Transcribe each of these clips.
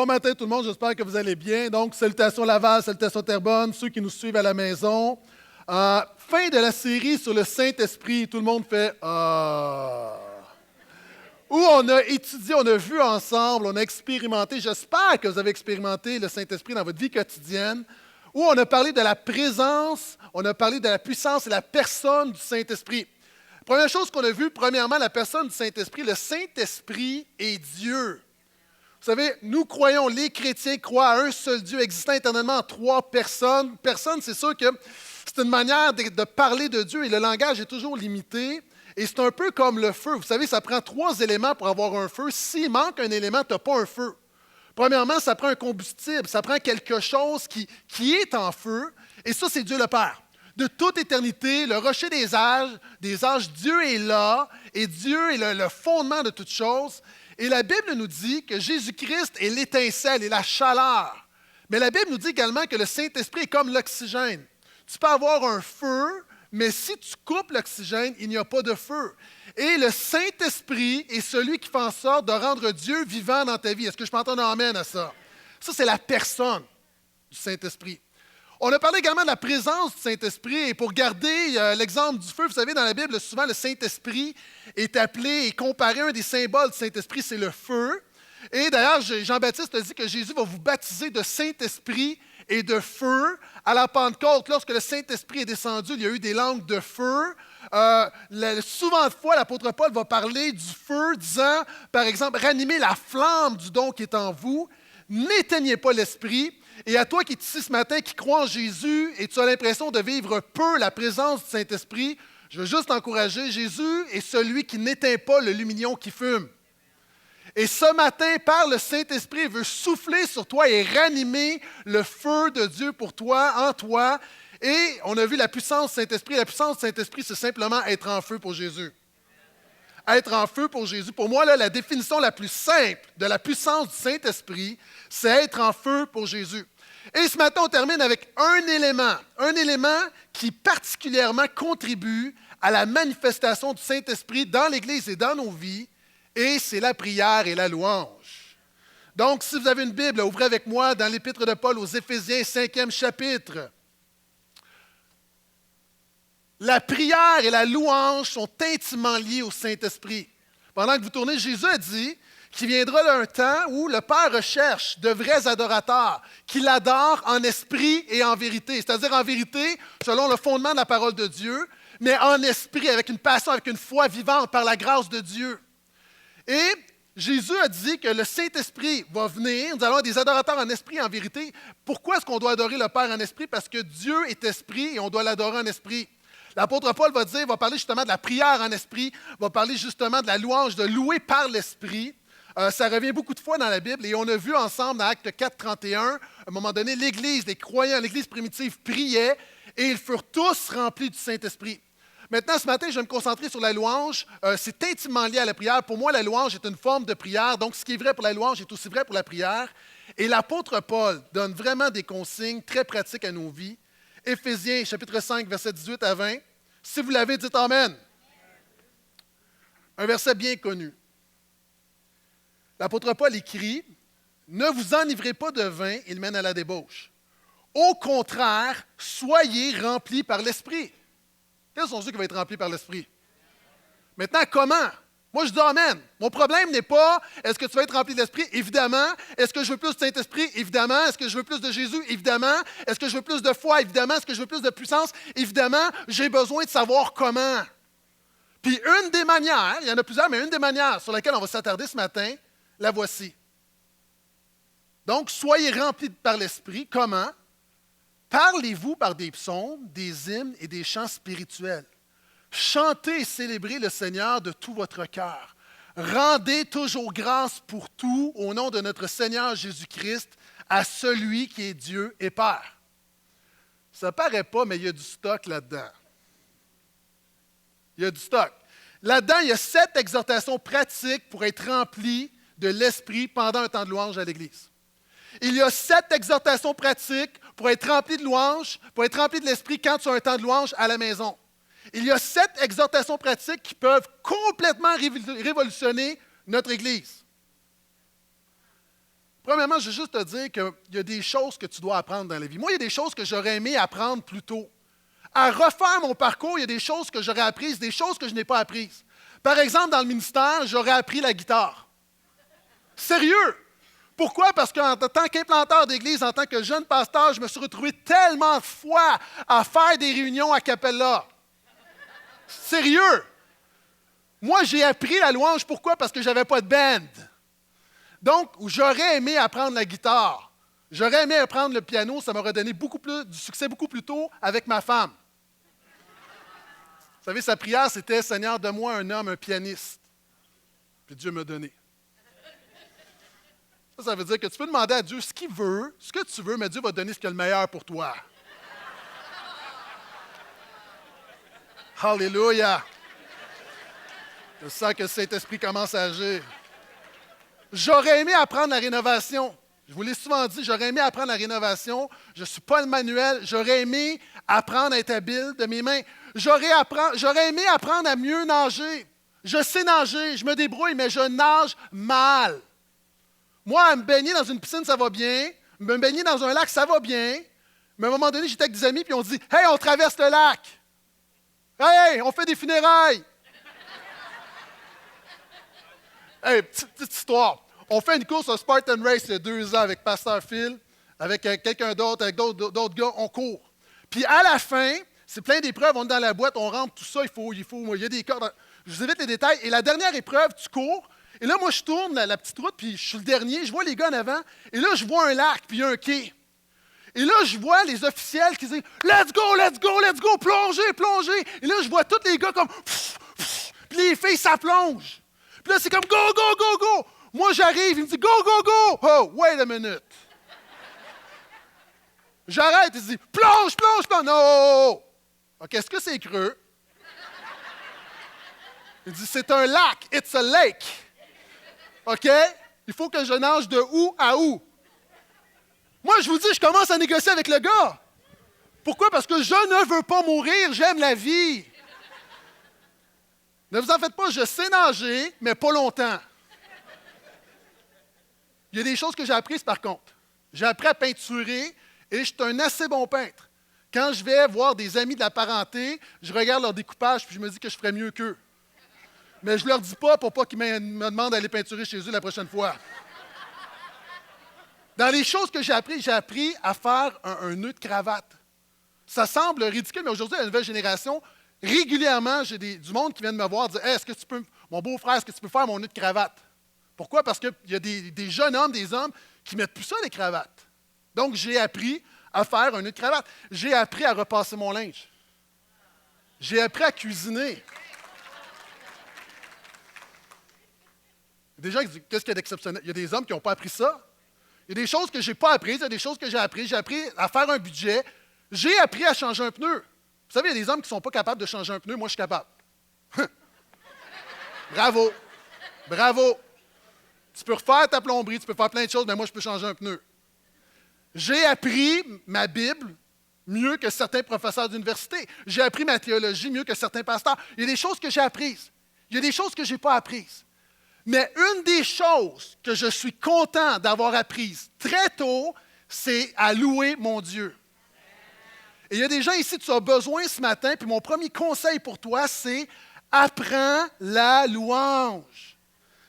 matin tout le monde, j'espère que vous allez bien. Donc, salutations Laval, salutations Terrebonne, ceux qui nous suivent à la maison. Fin de la série sur le Saint-Esprit, tout le monde fait « Où on a étudié, on a vu ensemble, on a expérimenté, j'espère que vous avez expérimenté le Saint-Esprit dans votre vie quotidienne, où on a parlé de la présence, on a parlé de la puissance et la personne du Saint-Esprit. Première chose qu'on a vue, premièrement, la personne du Saint-Esprit. Le Saint-Esprit est Dieu. Vous savez, nous croyons, les chrétiens croient à un seul Dieu existant éternellement en trois personnes. Personne, c'est sûr que c'est une manière de parler de Dieu et le langage est toujours limité. Et c'est un peu comme le feu. Vous savez, ça prend trois éléments pour avoir un feu. S'il manque un élément, tu n'as pas un feu. Premièrement, ça prend un combustible, ça prend quelque chose qui est en feu. Et ça, c'est Dieu le Père. De toute éternité, le rocher des âges, Dieu est là et Dieu est le fondement de toute chose. Et la Bible nous dit que Jésus-Christ est l'étincelle et la chaleur. Mais la Bible nous dit également que le Saint-Esprit est comme l'oxygène. Tu peux avoir un feu, mais si tu coupes l'oxygène, il n'y a pas de feu. Et le Saint-Esprit est celui qui fait en sorte de rendre Dieu vivant dans ta vie. Est-ce que je peux entendre un amen à ça? Ça, c'est la personne du Saint-Esprit. On a parlé également de la présence du Saint-Esprit. Et pour garder l'exemple du feu, vous savez, dans la Bible, souvent, le Saint-Esprit est appelé et comparé. Un des symboles du Saint-Esprit, c'est le feu. Et d'ailleurs, Jean-Baptiste a dit que Jésus va vous baptiser de Saint-Esprit et de feu. À la Pentecôte, lorsque le Saint-Esprit est descendu, il y a eu des langues de feu. Souvent de fois, l'apôtre Paul va parler du feu, disant, par exemple, ranimez la flamme du don qui est en vous. N'éteignez pas l'esprit. Et à toi qui es ici ce matin, qui crois en Jésus et tu as l'impression de vivre peu la présence du Saint-Esprit, je veux juste t'encourager. Jésus est celui qui n'éteint pas le lumignon qui fume. Et ce matin, par le Saint-Esprit, il veut souffler sur toi et ranimer le feu de Dieu pour toi, en toi. Et on a vu la puissance du Saint-Esprit. La puissance du Saint-Esprit, c'est simplement être en feu pour Jésus. Être en feu pour Jésus. Pour moi, là, la définition la plus simple de la puissance du Saint-Esprit, c'est être en feu pour Jésus. Et ce matin, on termine avec un élément qui particulièrement contribue à la manifestation du Saint-Esprit dans l'Église et dans nos vies, et c'est la prière et la louange. Donc, si vous avez une Bible, ouvrez avec moi dans l'Épître de Paul aux Éphésiens, 5e chapitre. La prière et la louange sont intimement liées au Saint-Esprit. Pendant que vous tournez, Jésus a dit qu'il viendra un temps où le Père recherche de vrais adorateurs, qui l'adorent en esprit et en vérité. C'est-à-dire en vérité, selon le fondement de la parole de Dieu, mais en esprit, avec une passion, avec une foi vivante par la grâce de Dieu. Et Jésus a dit que le Saint-Esprit va venir, nous allons avoir des adorateurs en esprit et en vérité. Pourquoi est-ce qu'on doit adorer le Père en esprit? Parce que Dieu est esprit et on doit l'adorer en esprit. L'apôtre Paul va parler justement de la prière en esprit, va parler justement de la louange, de louer par l'esprit. Ça revient beaucoup de fois dans la Bible et on a vu ensemble dans Actes 4, 31, à un moment donné, l'Église, les croyants, l'Église primitive priait et ils furent tous remplis du Saint-Esprit. Maintenant, ce matin, je vais me concentrer sur la louange. C'est intimement lié à la prière. Pour moi, la louange est une forme de prière. Donc, ce qui est vrai pour la louange est aussi vrai pour la prière. Et l'apôtre Paul donne vraiment des consignes très pratiques à nos vies. Éphésiens, chapitre 5, versets 18 à 20. Si vous l'avez, dites Amen. Un verset bien connu. L'apôtre Paul écrit, « Ne vous enivrez pas de vin, il mène à la débauche. Au contraire, soyez remplis par l'Esprit. » Quels sont ceux qui vont être remplis par l'Esprit? Maintenant, comment? Moi, je dis Amen. Mon problème n'est pas, est-ce que tu vas être rempli de l'Esprit? Évidemment. Est-ce que je veux plus de Saint-Esprit? Évidemment. Est-ce que je veux plus de Jésus? Évidemment. Est-ce que je veux plus de foi? Évidemment. Est-ce que je veux plus de puissance? Évidemment. J'ai besoin de savoir comment. Puis une des manières, il y en a plusieurs, mais une des manières sur laquelle on va s'attarder ce matin, la voici. Donc, soyez remplis par l'Esprit. Comment? Parlez-vous par des psaumes, des hymnes et des chants spirituels. Chantez et célébrez le Seigneur de tout votre cœur. Rendez toujours grâce pour tout au nom de notre Seigneur Jésus-Christ à celui qui est Dieu et Père. Ça ne paraît pas, mais il y a du stock là-dedans. Il y a du stock. Là-dedans, il y a 7 exhortations pratiques pour être rempli de l'Esprit pendant un temps de louange à l'Église. Il y a 7 exhortations pratiques pour être rempli de louange, pour être rempli de l'Esprit quand tu as un temps de louange à la maison. Il y a 7 exhortations pratiques qui peuvent complètement révolutionner notre Église. Premièrement, je veux juste te dire qu'il y a des choses que tu dois apprendre dans la vie. Moi, il y a des choses que j'aurais aimé apprendre plus tôt. À refaire mon parcours, il y a des choses que j'aurais apprises, des choses que je n'ai pas apprises. Par exemple, dans le ministère, j'aurais appris la guitare. Sérieux! Pourquoi? Parce qu'en tant qu'implanteur d'église, en tant que jeune pasteur, je me suis retrouvé tellement de fois à faire des réunions à Capella. Sérieux! Moi, j'ai appris la louange. Pourquoi? Parce que je n'avais pas de band. Donc, j'aurais aimé apprendre la guitare. J'aurais aimé apprendre le piano. Ça m'aurait donné du succès beaucoup plus tôt avec ma femme. Vous savez, sa prière, c'était « Seigneur, donne-moi un homme, un pianiste. » Puis Dieu m'a donné. Ça veut dire que tu peux demander à Dieu ce qu'il veut, ce que tu veux, mais Dieu va te donner ce qui est le meilleur pour toi. Alléluia! Je sens que le Saint-Esprit commence à agir. J'aurais aimé apprendre la rénovation. Je vous l'ai souvent dit, j'aurais aimé apprendre la rénovation. Je ne suis pas le manuel. J'aurais aimé apprendre à être habile de mes mains. J'aurais aimé apprendre à mieux nager. Je sais nager, je me débrouille, mais je nage mal. Moi, me baigner dans une piscine, ça va bien. Me baigner dans un lac, ça va bien. Mais à un moment donné, j'étais avec des amis, puis on dit « Hey, on traverse le lac! Hey, on fait des funérailles! » Hey, petite histoire. On fait une course au Spartan Race il y a 2 ans avec Pasteur Phil, avec quelqu'un d'autre, avec d'autres gars, on court. Puis à la fin, c'est plein d'épreuves, on est dans la boîte, on rentre, tout ça, il y a des cordes. Je vous évite les détails. Et la dernière épreuve, tu cours. Et là, moi, je tourne la petite route, puis je suis le dernier, je vois les gars en avant. Et là, je vois un lac, puis il y a un quai. Et là, je vois les officiels qui disent « Let's go, let's go, let's go, plongez, plongez! » Et là, je vois tous les gars comme « Puis les filles, ça plonge. Puis là, c'est comme « Go, go, go, go! » Moi, j'arrive, il me dit « Go, go, go! » Oh, wait a minute. J'arrête, il dit « Plonge, plonge, plonge! » Non! OK, est-ce que c'est creux? Il dit « C'est un lac, it's a lake. » OK? Il faut que je nage de où à où? Moi, je vous dis, je commence à négocier avec le gars. Pourquoi? Parce que je ne veux pas mourir, j'aime la vie. Ne vous en faites pas, je sais nager, mais pas longtemps. Il y a des choses que j'ai apprises par contre. J'ai appris à peinturer et je suis un assez bon peintre. Quand je vais voir des amis de la parenté, je regarde leur découpage puis je me dis que je ferais mieux qu'eux. Mais je ne leur dis pas pour pas qu'ils me demandent d'aller peinturer chez eux la prochaine fois. Dans les choses que j'ai appris à faire un nœud de cravate. Ça semble ridicule, mais aujourd'hui, la nouvelle génération, régulièrement, j'ai du monde qui vient de me voir dire hey, « est-ce que tu peux, mon beau-frère, est-ce que tu peux faire mon nœud de cravate? » Pourquoi? Parce qu'il y a des jeunes hommes, des hommes qui ne mettent plus ça, les cravates. Donc, j'ai appris à faire un nœud de cravate. J'ai appris à repasser mon linge. J'ai appris à cuisiner. Il y a des gens qui disent « qu'est-ce qu'il y a d'exceptionnel? » Il y a des hommes qui n'ont pas appris ça. Il y a des choses que je n'ai pas apprises, il y a des choses que j'ai apprises. J'ai appris à faire un budget. J'ai appris à changer un pneu. Vous savez, il y a des hommes qui ne sont pas capables de changer un pneu. Moi, je suis capable. Bravo. Bravo. Tu peux refaire ta plomberie, tu peux faire plein de choses, mais moi, je peux changer un pneu. J'ai appris ma Bible mieux que certains professeurs d'université. J'ai appris ma théologie mieux que certains pasteurs. Il y a des choses que j'ai apprises. Il y a des choses que je n'ai pas apprises. Mais une des choses que je suis content d'avoir apprises très tôt, c'est à louer mon Dieu. Et il y a des gens ici, tu as besoin ce matin, puis mon premier conseil pour toi, c'est apprends la louange.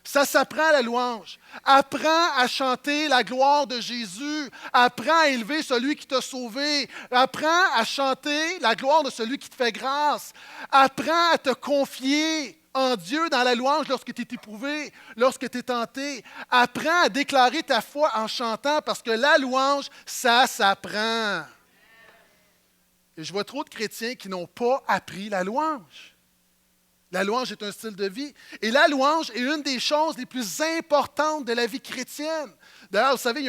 Ça s'apprend la louange. Apprends à chanter la gloire de Jésus. Apprends à élever celui qui t'a sauvé. Apprends à chanter la gloire de celui qui te fait grâce. Apprends à te confier en Dieu dans la louange lorsque tu es éprouvé, lorsque tu es tenté. Apprends à déclarer ta foi en chantant parce que la louange, ça s'apprend. Et je vois trop de chrétiens qui n'ont pas appris la louange. La louange est un style de vie. Et la louange est une des choses les plus importantes de la vie chrétienne. D'ailleurs, vous savez, il y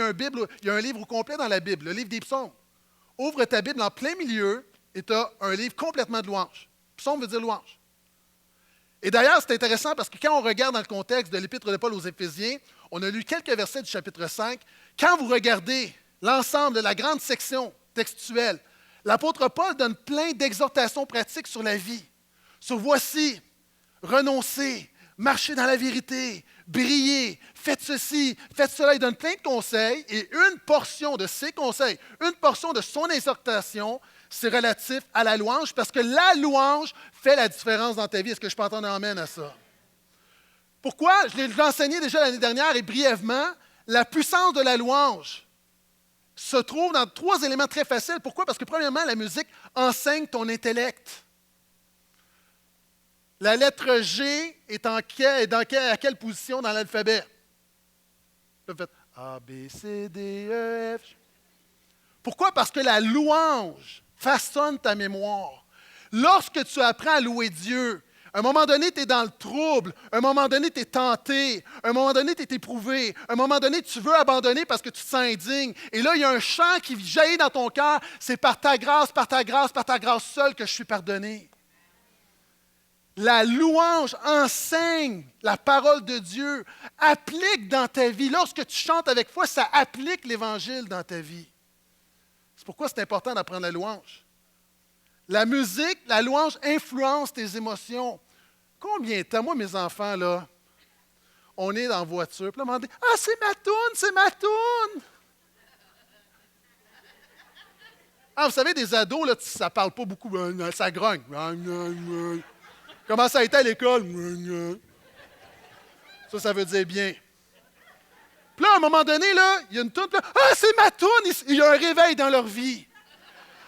a un livre au complet dans la Bible, le livre des psaumes. Ouvre ta Bible en plein milieu et tu as un livre complètement de louange. Psaume veut dire louange. Et d'ailleurs, c'est intéressant parce que quand on regarde dans le contexte de l'Épître de Paul aux Éphésiens, on a lu quelques versets du chapitre 5. Quand vous regardez l'ensemble de la grande section textuelle, l'apôtre Paul donne plein d'exhortations pratiques sur la vie. Sur voici, renoncez, marchez dans la vérité, brillez, faites ceci, faites cela. Il donne plein de conseils et une portion de ses conseils, une portion de son exhortation, c'est relatif à la louange parce que la louange fait la différence dans ta vie. Est-ce que je peux entendre un amen à ça? Pourquoi? Je l'ai enseigné déjà l'année dernière et brièvement, la puissance de la louange se trouve dans 3 éléments très faciles. Pourquoi? Parce que premièrement, la musique enseigne ton intellect. La lettre G est à quelle position dans l'alphabet? Vous faites A, B, C, D, E, F. Pourquoi? Parce que la louange façonne ta mémoire. Lorsque tu apprends à louer Dieu, à un moment donné, tu es dans le trouble. À un moment donné, tu es tenté. À un moment donné, tu es éprouvé. À un moment donné, tu veux abandonner parce que tu te sens indigne. Et là, il y a un chant qui jaillit dans ton cœur. C'est par ta grâce, par ta grâce, par ta grâce seule que je suis pardonné. La louange enseigne la parole de Dieu, applique dans ta vie. Lorsque tu chantes avec foi, ça applique l'Évangile dans ta vie. C'est pourquoi c'est important d'apprendre la louange. La musique, la louange influence tes émotions. Combien de temps, moi, mes enfants, là, on est dans la voiture, puis là, on me dit « Ah, c'est ma toune, c'est ma toune! » Ah, vous savez, des ados, là, ça ne parle pas beaucoup, ça grogne. Comment ça a été à l'école? Ça veut dire bien. Puis là, à un moment donné, là, il y a une toune, là, « Ah, c'est ma toune! » Il y a un réveil dans leur vie.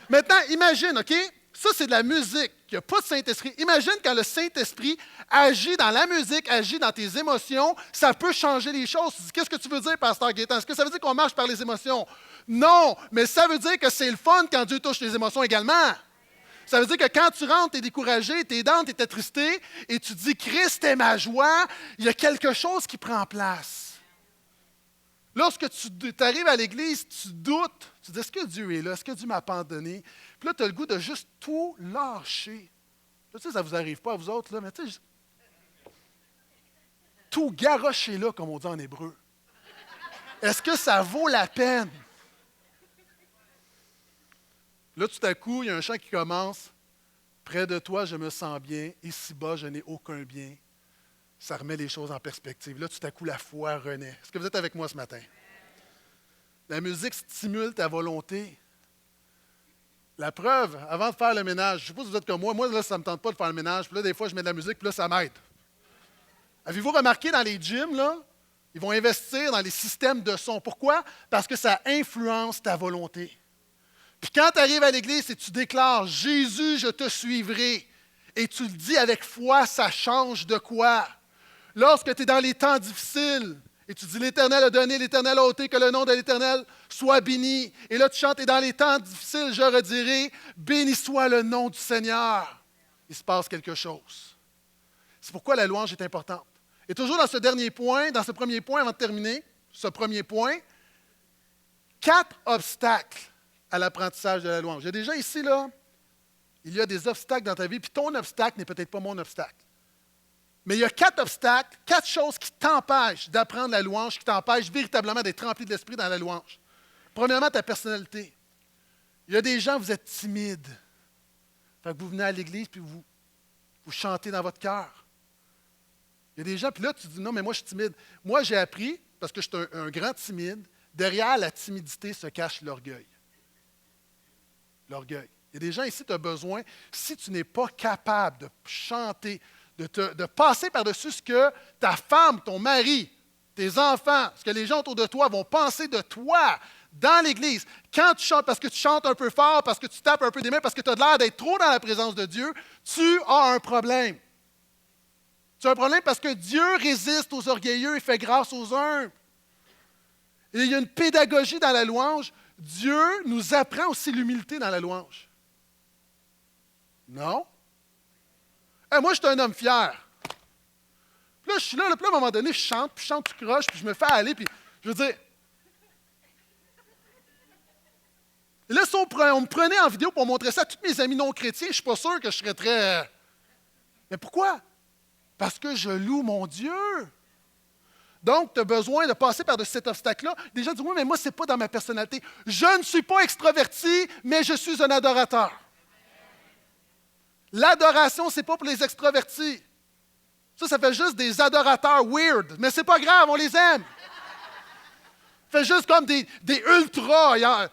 Maintenant, imagine, OK? Ça, c'est de la musique. Il n'y a pas de Saint-Esprit. Imagine quand le Saint-Esprit agit dans la musique, agit dans tes émotions, ça peut changer les choses. Tu dis, qu'est-ce que tu veux dire, Pasteur Gaétan? Est-ce que ça veut dire qu'on marche par les émotions? Non, mais ça veut dire que c'est le fun quand Dieu touche les émotions également. Ça veut dire que quand tu rentres, tu es découragé, tu es down, tu es attristé, et tu dis, Christ est ma joie, il y a quelque chose qui prend place. Lorsque tu arrives à l'église, tu doutes. Tu dis, est-ce que Dieu est là? Est-ce que Dieu m'a abandonné? Puis là, tu as le goût de juste tout lâcher. Là, tu sais, ça ne vous arrive pas à vous autres, là, mais tu sais, tout garrocher là, comme on dit en hébreu. Est-ce que ça vaut la peine? Là, tout à coup, il y a un chant qui commence. Près de toi, je me sens bien. Ici-bas, je n'ai aucun bien. Ça remet les choses en perspective. Là, tout à coup, la foi renaît. Est-ce que vous êtes avec moi ce matin? La musique stimule ta volonté. La preuve, avant de faire le ménage, je ne sais pas si vous êtes comme moi. Moi, là, ça ne me tente pas de faire le ménage. Puis là, des fois, je mets de la musique, puis là, ça m'aide. Avez-vous remarqué dans les gyms, là, ils vont investir dans les systèmes de son. Pourquoi? Parce que ça influence ta volonté. Puis quand tu arrives à l'église et tu déclares « Jésus, je te suivrai », et tu le dis avec foi, ça change de quoi? Lorsque tu es dans les temps difficiles et tu dis « L'Éternel a donné, l'Éternel a ôté, que le nom de l'Éternel soit béni ». Et là, tu chantes « Et dans les temps difficiles, je redirai, béni soit le nom du Seigneur ». Il se passe quelque chose. C'est pourquoi la louange est importante. Et toujours dans ce dernier point, dans ce premier point, avant de terminer, ce premier point, 4 obstacles à l'apprentissage de la louange. Il y a déjà ici, là, il y a des obstacles dans ta vie, puis ton obstacle n'est peut-être pas mon obstacle. Mais il y a 4 obstacles, 4 choses qui t'empêchent d'apprendre la louange, qui t'empêchent véritablement d'être rempli de l'esprit dans la louange. Premièrement, ta personnalité. Il y a des gens, vous êtes timides. Fait que vous venez à l'église, puis vous chantez dans votre cœur. Il y a des gens, puis là, tu dis, non, mais moi, je suis timide. Moi, j'ai appris, parce que je suis un grand timide, derrière la timidité se cache l'orgueil. L'orgueil. Il y a des gens ici, tu as besoin, si tu n'es pas capable de chanter, de passer par-dessus ce que ta femme, ton mari, tes enfants, ce que les gens autour de toi vont penser de toi dans l'Église, quand tu chantes, parce que tu chantes un peu fort, parce que tu tapes un peu des mains, parce que tu as l'air d'être trop dans la présence de Dieu, tu as un problème. Tu as un problème parce que Dieu résiste aux orgueilleux et fait grâce aux humbles. Et il y a une pédagogie dans la louange. Dieu nous apprend aussi l'humilité dans la louange. Non? Moi, je suis un homme fier. Puis là, je suis là, puis à un moment donné, je chante tout croche, puis je me fais aller, puis je veux dire... Et là, si on me prenait en vidéo pour montrer ça à tous mes amis non chrétiens, je ne suis pas sûr que je serais très... Mais pourquoi? Parce que je loue mon Dieu. Donc, tu as besoin de passer par-dessus cet obstacle-là. Des gens disent, oui, mais moi, ce n'est pas dans ma personnalité. Je ne suis pas extraverti, mais je suis un adorateur. L'adoration, ce n'est pas pour les extravertis. Ça fait juste des adorateurs weird. Mais c'est pas grave, on les aime. Ça fait juste comme des ultras.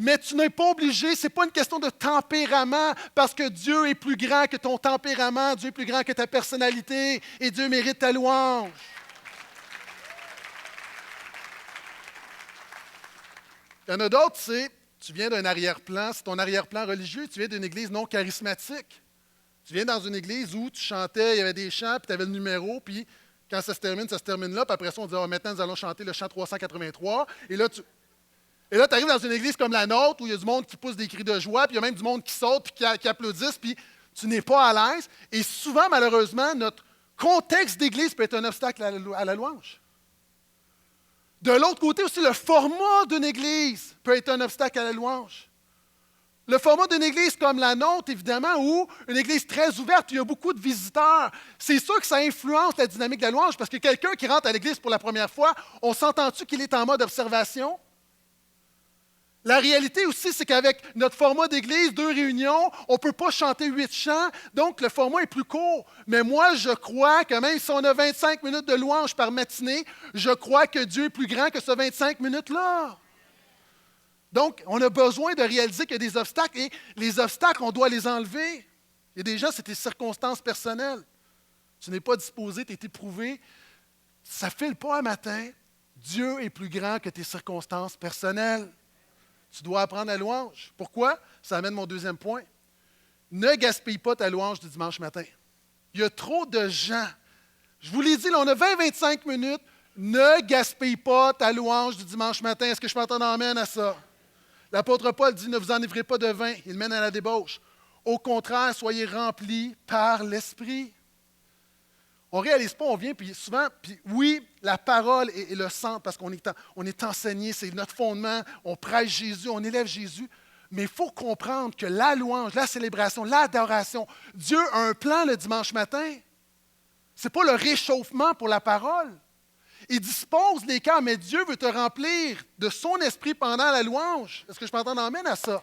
Mais tu n'es pas obligé, ce n'est pas une question de tempérament, parce que Dieu est plus grand que ton tempérament, Dieu est plus grand que ta personnalité, et Dieu mérite ta louange. Il y en a d'autres, tu viens d'un arrière-plan, c'est ton arrière-plan religieux, tu viens d'une église non charismatique. Tu viens dans une église où tu chantais, il y avait des chants, puis tu avais le numéro, puis quand ça se termine là, puis après ça, on dit maintenant nous allons chanter le chant 383, et là, tu arrives dans une église comme la nôtre, où il y a du monde qui pousse des cris de joie, puis il y a même du monde qui saute, puis qui applaudissent, puis tu n'es pas à l'aise. Et souvent, malheureusement, notre contexte d'église peut être un obstacle à la louange. De l'autre côté aussi, le format d'une église peut être un obstacle à la louange. Le format d'une église comme la nôtre, évidemment, ou une église très ouverte, où il y a beaucoup de visiteurs, c'est sûr que ça influence la dynamique de la louange, parce que quelqu'un qui rentre à l'église pour la première fois, on s'entend-tu qu'il est en mode observation? La réalité aussi, c'est qu'avec notre format d'église, 2 réunions, on ne peut pas chanter 8 chants, donc le format est plus court. Mais moi, je crois que même si on a 25 minutes de louange par matinée, je crois que Dieu est plus grand que ce 25 minutes-là. Donc, on a besoin de réaliser qu'il y a des obstacles, et les obstacles, on doit les enlever. Il y a des gens, c'est tes circonstances personnelles. Tu n'es pas disposé, tu es éprouvé. Ça ne file pas un matin. Dieu est plus grand que tes circonstances personnelles. Tu dois apprendre la louange. Pourquoi? Ça amène mon deuxième point. Ne gaspille pas ta louange du dimanche matin. Il y a trop de gens. Je vous l'ai dit, là, on a 20-25 minutes. Ne gaspille pas ta louange du dimanche matin. Est-ce que je peux entendre amène à ça? L'apôtre Paul dit, ne vous enivrez pas de vin. Il mène à la débauche. Au contraire, soyez remplis par l'Esprit. On ne réalise pas, on vient, puis souvent, puis oui, la parole est le centre parce qu'on est enseigné, c'est notre fondement, on prêche Jésus, on élève Jésus, mais il faut comprendre que la louange, la célébration, l'adoration, Dieu a un plan le dimanche matin. Ce n'est pas le réchauffement pour la parole. Il dispose les cœurs, mais Dieu veut te remplir de son esprit pendant la louange. Est-ce que je peux entendre amène à ça?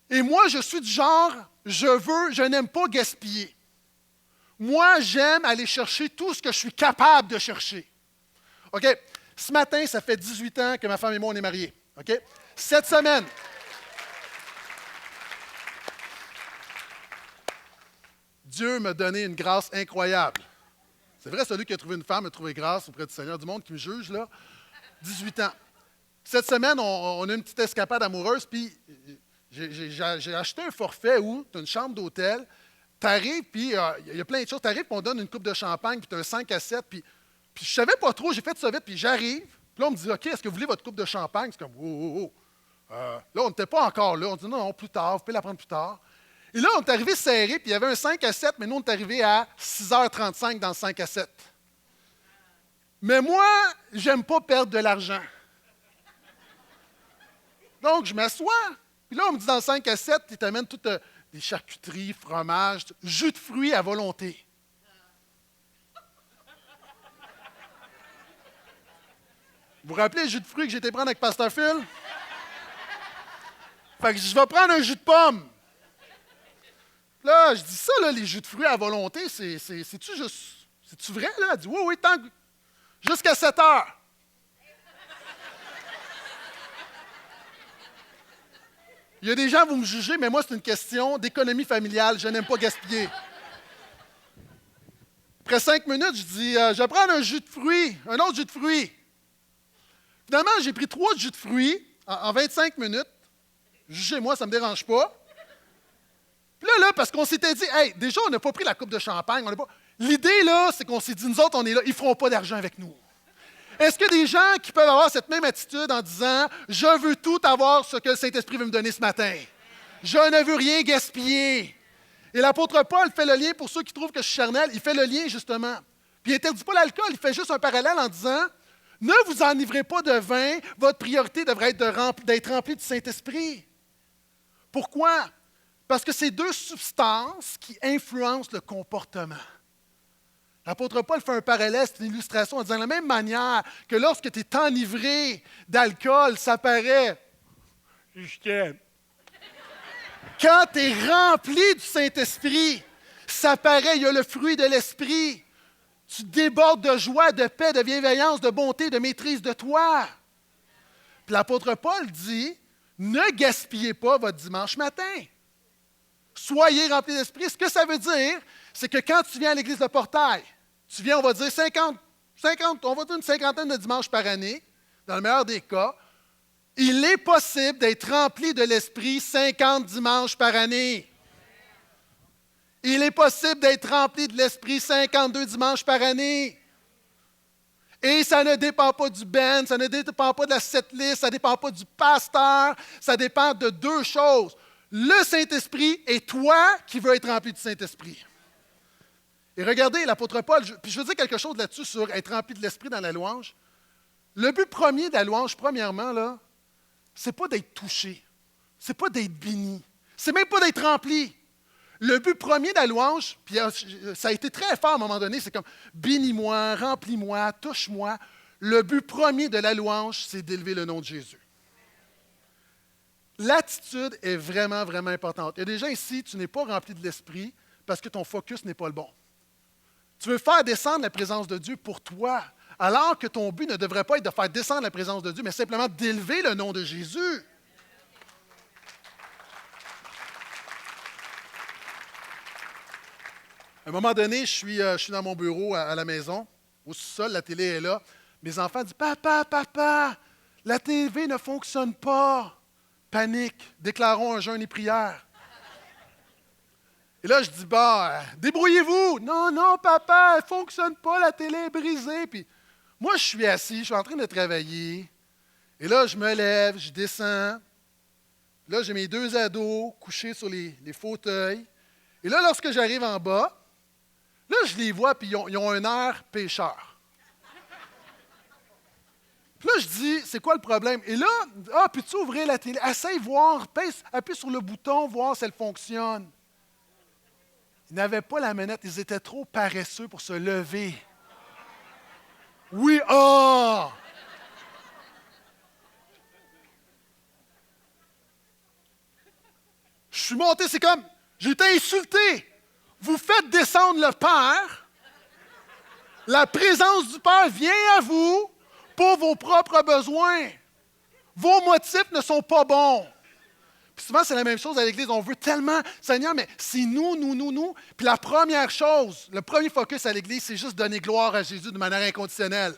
Et moi, je suis du genre, je n'aime pas gaspiller. Moi, j'aime aller chercher tout ce que je suis capable de chercher. OK? Ce matin, ça fait 18 ans que ma femme et moi, on est mariés. OK? Cette semaine, Dieu m'a donné une grâce incroyable. C'est vrai, celui qui a trouvé une femme a trouvé grâce auprès du Seigneur du monde qui me juge, là. 18 ans. Cette semaine, on a une petite escapade amoureuse, puis j'ai acheté un forfait où tu as une chambre d'hôtel. Tu arrives, puis il y a plein de choses. Tu arrives, puis on donne une coupe de champagne, puis tu as un 5 à 7, puis je ne savais pas trop, j'ai fait ça vite, puis j'arrive. Puis là, on me dit, OK, est-ce que vous voulez votre coupe de champagne? C'est comme, wow. Là, on n'était pas encore là. On dit, non, plus tard, vous pouvez la prendre plus tard. Et là, on est arrivé serré, puis il y avait un 5 à 7, mais nous, on est arrivé à 6h35 dans le 5 à 7. Mais moi, j'aime pas perdre de l'argent. Donc, je m'assois. Puis là, on me dit dans le 5 à 7, ils t'amènent toutes des charcuteries, fromages, jus de fruits à volonté. Vous vous rappelez le jus de fruits que j'ai été prendre avec Pasteur Phil? Fait que je vais prendre un jus de pomme. Là, je dis ça, là, les jus de fruits à volonté, c'est-tu juste. C'est-tu vrai, là? Elle dit oui, jusqu'à 7 heures. Il y a des gens, vous me jugez, mais moi, c'est une question d'économie familiale. Je n'aime pas gaspiller. Après 5 minutes, je dis, je vais prendre un jus de fruits, un autre jus de fruits. Finalement, j'ai pris 3 jus de fruits en 25 minutes. Jugez-moi, ça ne me dérange pas. Puis là, parce qu'on s'était dit, hey, déjà, on n'a pas pris la coupe de champagne. L'idée, là, c'est qu'on s'est dit, nous autres, on est là, ils ne feront pas d'argent avec nous. Est-ce qu'il y a des gens qui peuvent avoir cette même attitude en disant, je veux tout avoir ce que le Saint-Esprit veut me donner ce matin. Je ne veux rien gaspiller. Et l'apôtre Paul fait le lien, pour ceux qui trouvent que je suis charnel, il fait le lien, justement. Puis il n'interdit pas l'alcool, il fait juste un parallèle en disant, ne vous enivrez pas de vin, votre priorité devrait être d'être rempli du Saint-Esprit. Pourquoi? Parce que c'est 2 substances qui influencent le comportement. L'apôtre Paul fait un parallèle, c'est une illustration en disant de la même manière que lorsque tu es enivré d'alcool, ça paraît. Je t'aime. Quand tu es rempli du Saint-Esprit, Ça paraît, il y a le fruit de l'esprit. Tu débordes de joie, de paix, de bienveillance, de bonté, de maîtrise de toi. Puis l'apôtre Paul dit, ne gaspillez pas votre dimanche matin. Soyez remplis d'esprit. Ce que ça veut dire, c'est que quand tu viens à l'église de Portail, tu viens, on va dire 50, on va dire une cinquantaine de dimanches par année, dans le meilleur des cas, il est possible d'être rempli de l'esprit 50 dimanches par année. Il est possible d'être rempli de l'esprit 52 dimanches par année. Et ça ne dépend pas du band, ça ne dépend pas de la setlist, ça ne dépend pas du pasteur, ça dépend de deux choses. Le Saint-Esprit et toi qui veux être rempli du Saint-Esprit. Et regardez, l'apôtre Paul, puis je veux dire quelque chose là-dessus sur être rempli de l'Esprit dans la louange. Le but premier de la louange, premièrement, là, c'est pas d'être touché, c'est pas d'être béni, c'est même pas d'être rempli. Le but premier de la louange, puis ça a été très fort à un moment donné, c'est comme bénis-moi, remplis-moi, touche-moi. Le but premier de la louange, c'est d'élever le nom de Jésus. L'attitude est vraiment, vraiment importante. Il y a des gens ici, tu n'es pas rempli de l'esprit parce que ton focus n'est pas le bon. Tu veux faire descendre la présence de Dieu pour toi, alors que ton but ne devrait pas être de faire descendre la présence de Dieu, mais simplement d'élever le nom de Jésus. À un moment donné, je suis dans mon bureau à la maison, au sous-sol, la télé est là. Mes enfants disent « Papa, la TV ne fonctionne pas. » Panique, déclarons un jeûne et prière. Et là, je dis « débrouillez-vous. » « Non, papa, elle ne fonctionne pas, la télé est brisée. » Puis moi, je suis assis, je suis en train de travailler. Et là, je me lève, je descends. Là, j'ai mes deux ados couchés sur les fauteuils. Et là, lorsque j'arrive en bas, là, je les vois, puis ils ont un air pécheur. Puis là, je dis, c'est quoi le problème? Et là, peux-tu ouvrir la télé? Essaye de voir, appuie sur le bouton, voir si elle fonctionne. Ils n'avaient pas la manette, ils étaient trop paresseux pour se lever. Oui, Je suis monté, c'est comme, j'ai été insulté. Vous faites descendre le Père, la présence du Père vient à vous pour vos propres besoins. Vos motifs ne sont pas bons. Puis souvent, c'est la même chose à l'Église. On veut tellement, Seigneur, mais c'est nous. Puis la première chose, le premier focus à l'Église, c'est juste donner gloire à Jésus de manière inconditionnelle.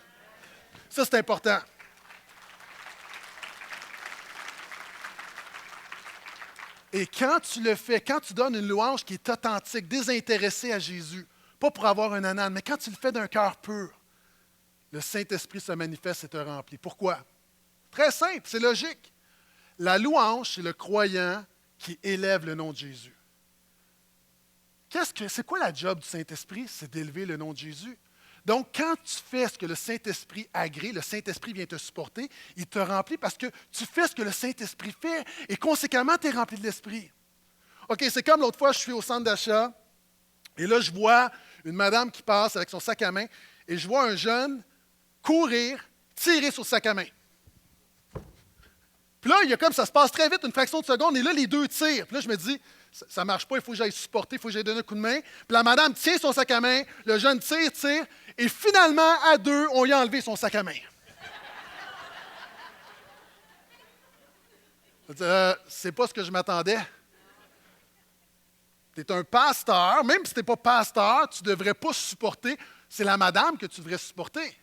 Ça, c'est important. Et quand tu le fais, quand tu donnes une louange qui est authentique, désintéressée à Jésus, pas pour avoir un âne, mais quand tu le fais d'un cœur pur, le Saint-Esprit se manifeste et te remplit. Pourquoi? Très simple, c'est logique. La louange, c'est le croyant qui élève le nom de Jésus. C'est quoi la job du Saint-Esprit? C'est d'élever le nom de Jésus. Donc, quand tu fais ce que le Saint-Esprit agrée, le Saint-Esprit vient te supporter, il te remplit parce que tu fais ce que le Saint-Esprit fait et conséquemment, tu es rempli de l'Esprit. OK, c'est comme l'autre fois, je suis au centre d'achat et là, je vois une madame qui passe avec son sac à main et je vois un jeune courir, tirer sur le sac à main. Puis là, il y a comme ça se passe très vite, une fraction de seconde, et là, les deux tirent. Puis là, je me dis, ça ne marche pas, il faut que j'aille supporter, il faut que j'aille donner un coup de main. Puis la madame tient son sac à main, le jeune tire, et finalement, à deux, on lui a enlevé son sac à main. C'est pas ce que je m'attendais. Tu es un pasteur, même si tu n'es pas pasteur, tu ne devrais pas supporter. C'est la madame que tu devrais supporter.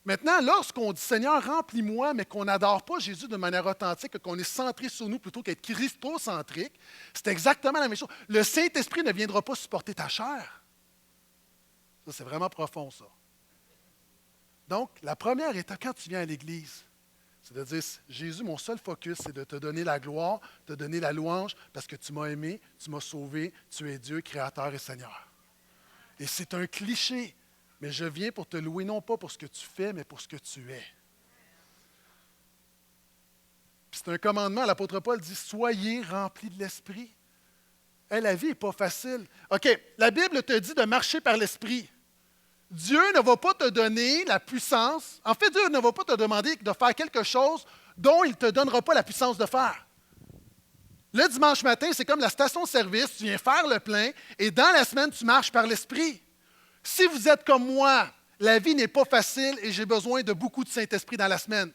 Maintenant, lorsqu'on dit « Seigneur, remplis-moi », mais qu'on n'adore pas Jésus de manière authentique, qu'on est centré sur nous plutôt qu'être christocentrique, c'est exactement la même chose. Le Saint-Esprit ne viendra pas supporter ta chair. Ça, c'est vraiment profond, ça. Donc, la première étape, quand tu viens à l'Église, c'est de dire « Jésus, mon seul focus, c'est de te donner la gloire, de te donner la louange, parce que tu m'as aimé, tu m'as sauvé, tu es Dieu, Créateur et Seigneur. » Et c'est un cliché. Mais je viens pour te louer, non pas pour ce que tu fais, mais pour ce que tu es. Puis c'est un commandement, l'apôtre Paul dit « Soyez remplis de l'Esprit ». La vie n'est pas facile. OK, la Bible te dit de marcher par l'Esprit. Dieu ne va pas te donner la puissance. En fait, Dieu ne va pas te demander de faire quelque chose dont il ne te donnera pas la puissance de faire. Le dimanche matin, c'est comme la station-service, tu viens faire le plein et dans la semaine, tu marches par l'Esprit. Si vous êtes comme moi, la vie n'est pas facile et j'ai besoin de beaucoup de Saint-Esprit dans la semaine.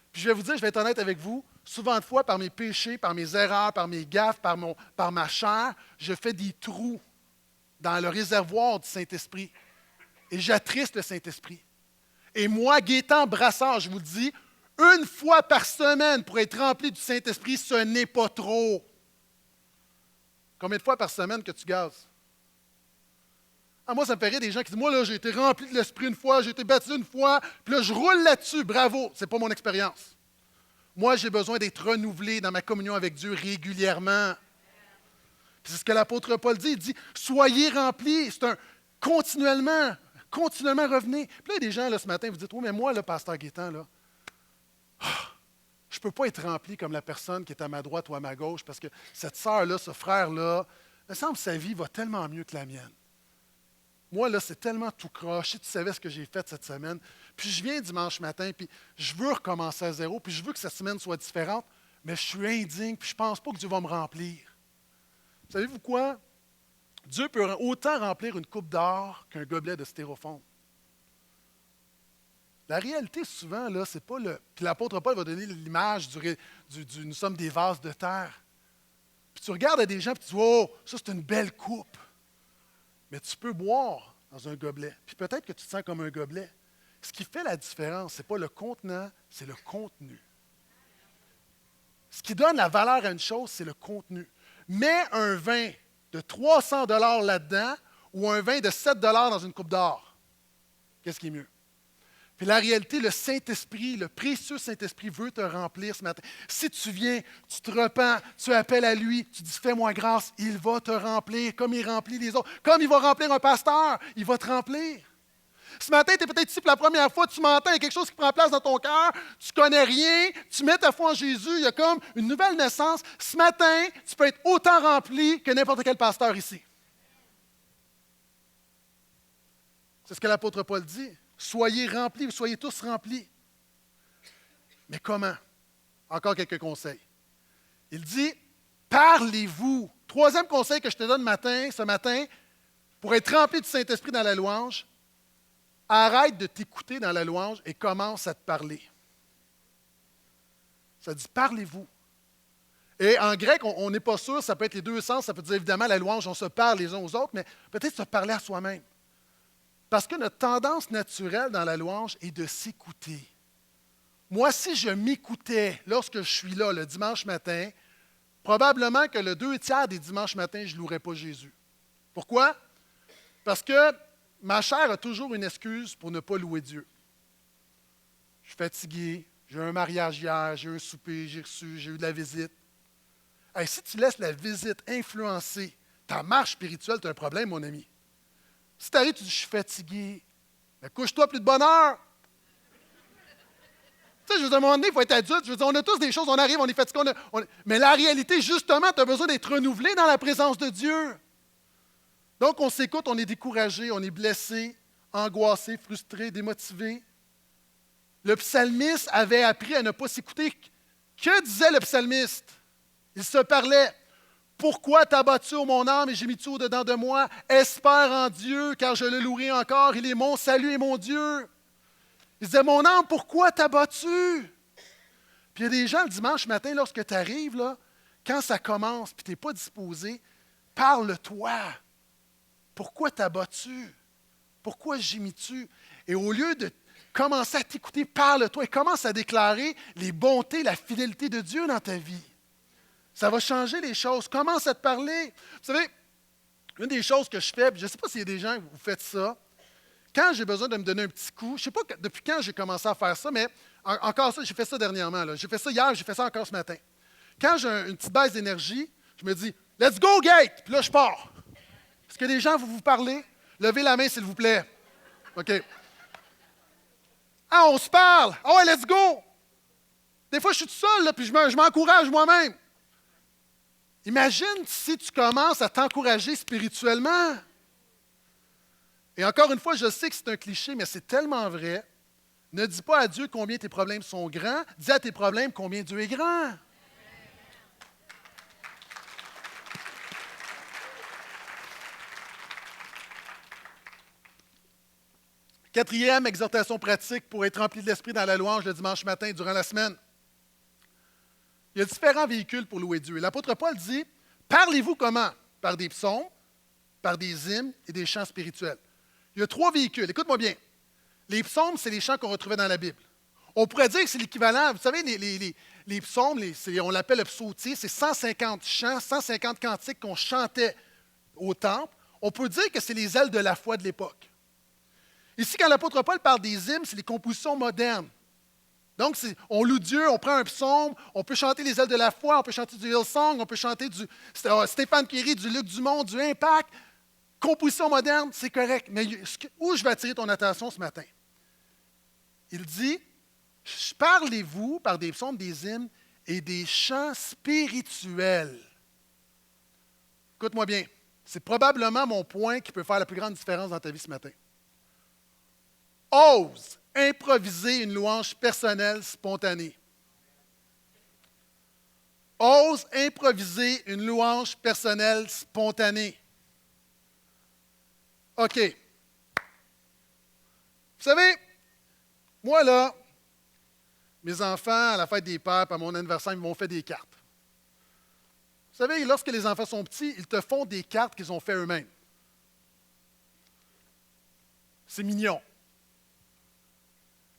Puis je vais vous dire, je vais être honnête avec vous, souvent de fois, par mes péchés, par mes erreurs, par mes gaffes, par ma chair, je fais des trous dans le réservoir du Saint-Esprit. Et j'attriste le Saint-Esprit. Et moi, Gaétan Brassard, je vous le dis, une fois par semaine pour être rempli du Saint-Esprit, ce n'est pas trop. Combien de fois par semaine que tu gazes? Ah, moi, ça me fait rire des gens qui disent, moi, là, j'ai été rempli de l'Esprit une fois, j'ai été baptisé une fois, puis là, je roule là-dessus, bravo. Ce n'est pas mon expérience. Moi, j'ai besoin d'être renouvelé dans ma communion avec Dieu régulièrement. Puis c'est ce que l'apôtre Paul dit, il dit, soyez remplis, c'est un continuellement revenez. Puis là, il y a des gens, là, ce matin, vous dites, oui, mais moi, là, pasteur Gaétan, là, je ne peux pas être rempli comme la personne qui est à ma droite ou à ma gauche parce que cette sœur-là, ce frère-là, il me semble que sa vie va tellement mieux que la mienne. Moi, là, c'est tellement tout croche. Si tu savais ce que j'ai fait cette semaine. Puis je viens dimanche matin, puis je veux recommencer à zéro, puis je veux que cette semaine soit différente, mais je suis indigne, puis je ne pense pas que Dieu va me remplir. Savez-vous quoi? Dieu peut autant remplir une coupe d'or qu'un gobelet de styrofoam. La réalité, souvent, là, c'est pas le. Puis l'apôtre Paul va donner l'image nous sommes des vases de terre. Puis tu regardes à des gens et tu dis, oh, ça, c'est une belle coupe. Mais tu peux boire dans un gobelet. Puis peut-être que tu te sens comme un gobelet. Ce qui fait la différence, ce n'est pas le contenant, c'est le contenu. Ce qui donne la valeur à une chose, c'est le contenu. Mets un vin de 300 $ là-dedans ou un vin de 7 $ dans une coupe d'or. Qu'est-ce qui est mieux? Puis la réalité, le Saint-Esprit, le précieux Saint-Esprit veut te remplir ce matin. Si tu viens, tu te repens, tu appelles à lui, tu dis « Fais-moi grâce », il va te remplir comme il remplit les autres. Comme il va remplir un pasteur, il va te remplir. Ce matin, tu es peut-être ici pour la première fois, tu m'entends, il y a quelque chose qui prend place dans ton cœur, tu ne connais rien, tu mets ta foi en Jésus, il y a comme une nouvelle naissance. Ce matin, tu peux être autant rempli que n'importe quel pasteur ici. C'est ce que l'apôtre Paul dit. Soyez remplis, vous soyez tous remplis. Mais comment? Encore quelques conseils. Il dit, parlez-vous. Troisième conseil que je te donne ce matin, pour être rempli du Saint-Esprit dans la louange, arrête de t'écouter dans la louange et commence à te parler. Ça dit, parlez-vous. Et en grec, on n'est pas sûr, ça peut être les deux sens, ça peut dire évidemment la louange, on se parle les uns aux autres, mais peut-être se parler à soi-même. Parce que notre tendance naturelle dans la louange est de s'écouter. Moi, si je m'écoutais lorsque je suis là le dimanche matin, probablement que le 2 tiers des dimanches matins, je ne louerais pas Jésus. Pourquoi? Parce que ma chair a toujours une excuse pour ne pas louer Dieu. Je suis fatigué, j'ai eu un mariage hier, j'ai eu un souper, j'ai eu de la visite. Hey, si tu laisses la visite influencer ta marche spirituelle, tu as un problème, mon ami. Si tu arrives, tu dis, je suis fatigué, mais couche-toi plus de bonne heure. Tu sais, je veux dire, à un moment donné, il faut être adulte. Je veux dire, on a tous des choses, on arrive, on est fatigué. Mais la réalité, justement, tu as besoin d'être renouvelé dans la présence de Dieu. Donc, on s'écoute, on est découragé, on est blessé, angoissé, frustré, démotivé. Le psalmiste avait appris à ne pas s'écouter. Que disait le psalmiste? Il se parlait. Pourquoi t'as battu, ô mon âme, et j'ai mis tout au-dedans de moi? Espère en Dieu, car je le louerai encore. Il est mon salut et mon Dieu. Il disait, mon âme, pourquoi t'as battu? Puis il y a des gens, le dimanche matin, lorsque tu arrives, là, quand ça commence, puis tu n'es pas disposé, parle-toi. Pourquoi t'as battu? Pourquoi gémis-tu? Et au lieu de commencer à t'écouter, parle-toi et commence à déclarer les bontés, la fidélité de Dieu dans ta vie. Ça va changer les choses. Commence à te parler. Vous savez, une des choses que je fais, je ne sais pas s'il y a des gens qui vous faites ça, quand j'ai besoin de me donner un petit coup, je ne sais pas depuis quand j'ai commencé à faire ça, mais encore ça, j'ai fait ça dernièrement. Là. J'ai fait ça hier, j'ai fait ça encore ce matin. Quand j'ai une petite baisse d'énergie, je me dis « Let's go, Gate! » Puis là, je pars. Est-ce que des gens, vous parlez? Levez la main, s'il vous plaît. OK. Ah, on se parle. Ah ouais, let's go! Des fois, je suis tout seul, là, puis je m'encourage moi-même. Imagine si tu commences à t'encourager spirituellement. Et encore une fois, je sais que c'est un cliché, mais c'est tellement vrai. Ne dis pas à Dieu combien tes problèmes sont grands, dis à tes problèmes combien Dieu est grand. Quatrième exhortation pratique pour être rempli de l'Esprit dans la louange le dimanche matin durant la semaine. Il y a différents véhicules pour louer Dieu. L'apôtre Paul dit, parlez-vous comment? Par des psaumes, par des hymnes et des chants spirituels. Il y a 3 véhicules. Écoute-moi bien. Les psaumes, c'est les chants qu'on retrouvait dans la Bible. On pourrait dire que c'est l'équivalent, vous savez, les psaumes, on l'appelle le psautier, c'est 150 chants, 150 cantiques qu'on chantait au temple. On peut dire que c'est les ailes de la foi de l'époque. Ici, quand l'apôtre Paul parle des hymnes, c'est les compositions modernes. Donc, on loue Dieu, on prend un psaume, on peut chanter les ailes de la foi, on peut chanter du Hillsong, on peut chanter du Stéphane Curie, du Luc Dumont, du Impact. Composition moderne, c'est correct. Mais où je vais attirer ton attention ce matin? Il dit, parlez-vous par des psaumes, des hymnes et des chants spirituels. Écoute-moi bien, c'est probablement mon point qui peut faire la plus grande différence dans ta vie ce matin. Ose improviser une louange personnelle spontanée. Ose improviser une louange personnelle spontanée. OK. Vous savez, moi là, mes enfants, à la fête des pères, à mon anniversaire, ils m'ont fait des cartes. Vous savez, lorsque les enfants sont petits, ils te font des cartes qu'ils ont fait eux-mêmes. C'est mignon.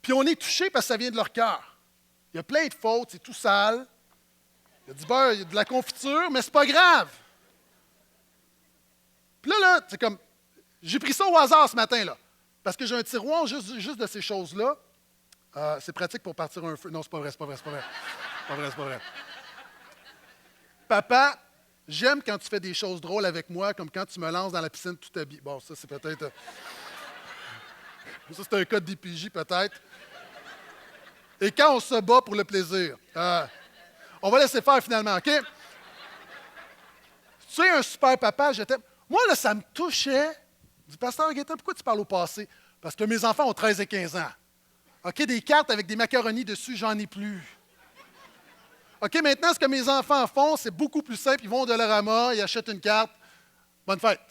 Puis on est touché parce que ça vient de leur cœur. Il y a plein de fautes, c'est tout sale. Il y a du beurre, il y a de la confiture, mais c'est pas grave. Puis là, c'est comme, j'ai pris ça au hasard ce matin, là, parce que j'ai un tiroir juste de ces choses-là. C'est pratique pour partir un feu. Non, c'est pas vrai, c'est pas vrai, c'est pas vrai. C'est pas vrai, c'est pas vrai. Papa, j'aime quand tu fais des choses drôles avec moi, comme quand tu me lances dans la piscine tout habillé. Bon, ça, c'est peut-être... ça, c'est un cas de DPJ, peut-être. Et quand on se bat pour le plaisir. On va laisser faire, finalement, OK? Tu es un super papa, je t'aime. Moi, là, ça me touchait. Je dis, Pasteur Gaétan, pourquoi tu parles au passé? Parce que mes enfants ont 13 et 15 ans. OK, des cartes avec des macaronis dessus, j'en ai plus. OK, maintenant, ce que mes enfants font, c'est beaucoup plus simple. Ils vont au Dollarama, ils achètent une carte. Bonne fête.